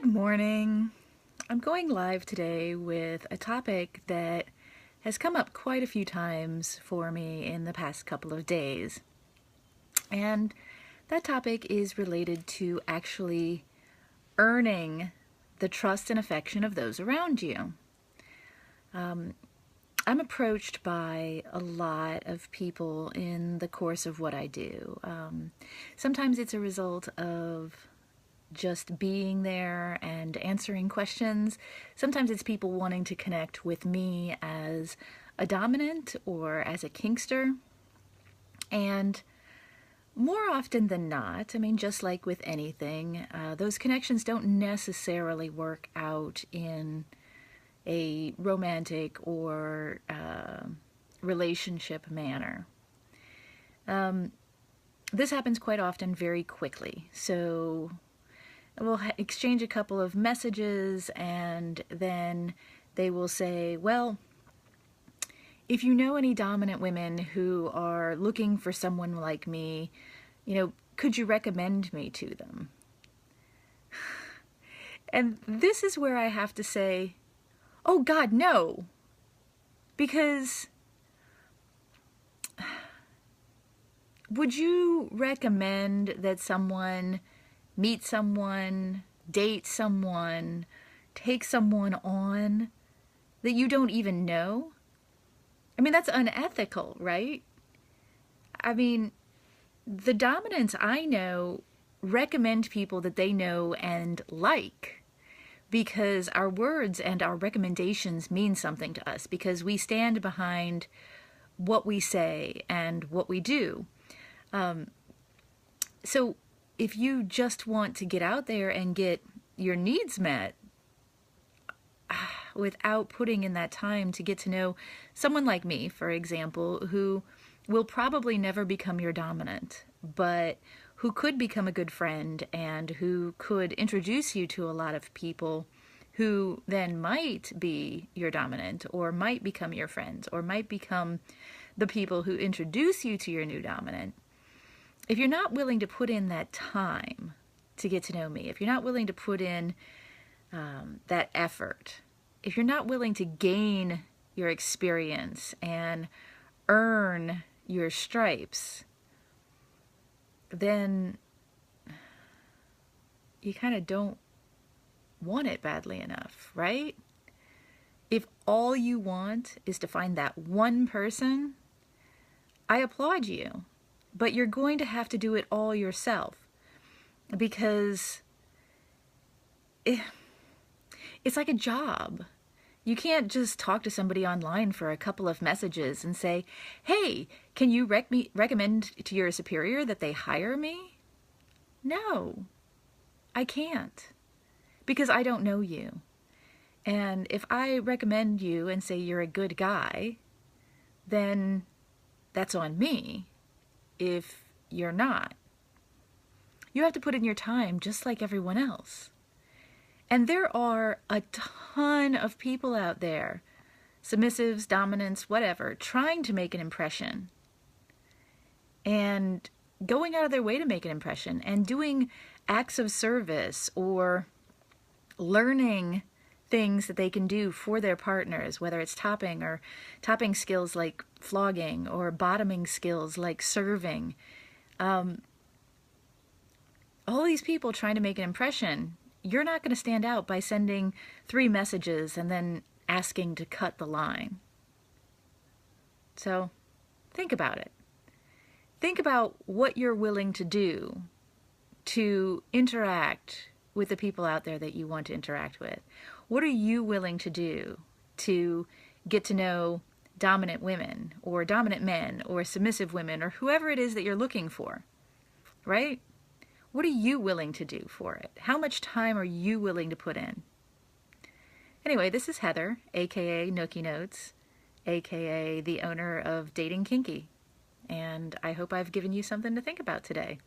Good morning. I'm going live today with a topic that has come up quite a few times for me in the past couple of days. And that topic is related to actually earning the trust and affection of those around you. I'm approached by a lot of people in the course of what I do. Sometimes it's a result of just being there and answering questions. Sometimes it's people wanting to connect with me as a dominant or as a kinkster. And more often than not, just like with anything, those connections don't necessarily work out in a romantic or relationship manner. This happens quite often very quickly. So we'll exchange a couple of messages and then they will say, well, if you know any dominant women who are looking for someone like me, could you recommend me to them? And this is where I have to say, oh God, no. Because would you recommend that someone meet someone, date someone, take someone on that you don't even know? That's unethical, right? The dominants I know recommend people that they know and like, because our words and our recommendations mean something to us, because we stand behind what we say and what we do. So if you just want to get out there and get your needs met without putting in that time to get to know someone like me, for example, who will probably never become your dominant, but who could become a good friend and who could introduce you to a lot of people who then might be your dominant or might become your friends or might become the people who introduce you to your new dominant. If you're not willing to put in that time to get to know me, if you're not willing to put in that effort, if you're not willing to gain your experience and earn your stripes, then you kind of don't want it badly enough, right? If all you want is to find that one person, I applaud you. But you're going to have to do it all yourself, because it's like a job. You can't just talk to somebody online for a couple of messages and say, hey, can you recommend to your superior that they hire me? No, I can't, because I don't know you. And if I recommend you and say you're a good guy, then that's on me. If you're not, you have to put in your time just like everyone else. And there are a ton of people out there, submissives, dominants, whatever, trying to make an impression and going out of their way to make an impression and doing acts of service or learning things that they can do for their partners, whether it's topping or topping skills like flogging or bottoming skills like serving. All these people trying to make an impression, you're not going to stand out by sending 3 messages and then asking to cut the line. So think about it. Think about what you're willing to do to interact with the people out there that you want to interact with. What are you willing to do to get to know dominant women or dominant men or submissive women or whoever it is that you're looking for, right? What are you willing to do for it? How much time are you willing to put in? Anyway, this is Heather, aka Nookie Notes, aka the owner of Dating Kinky, and I hope I've given you something to think about today.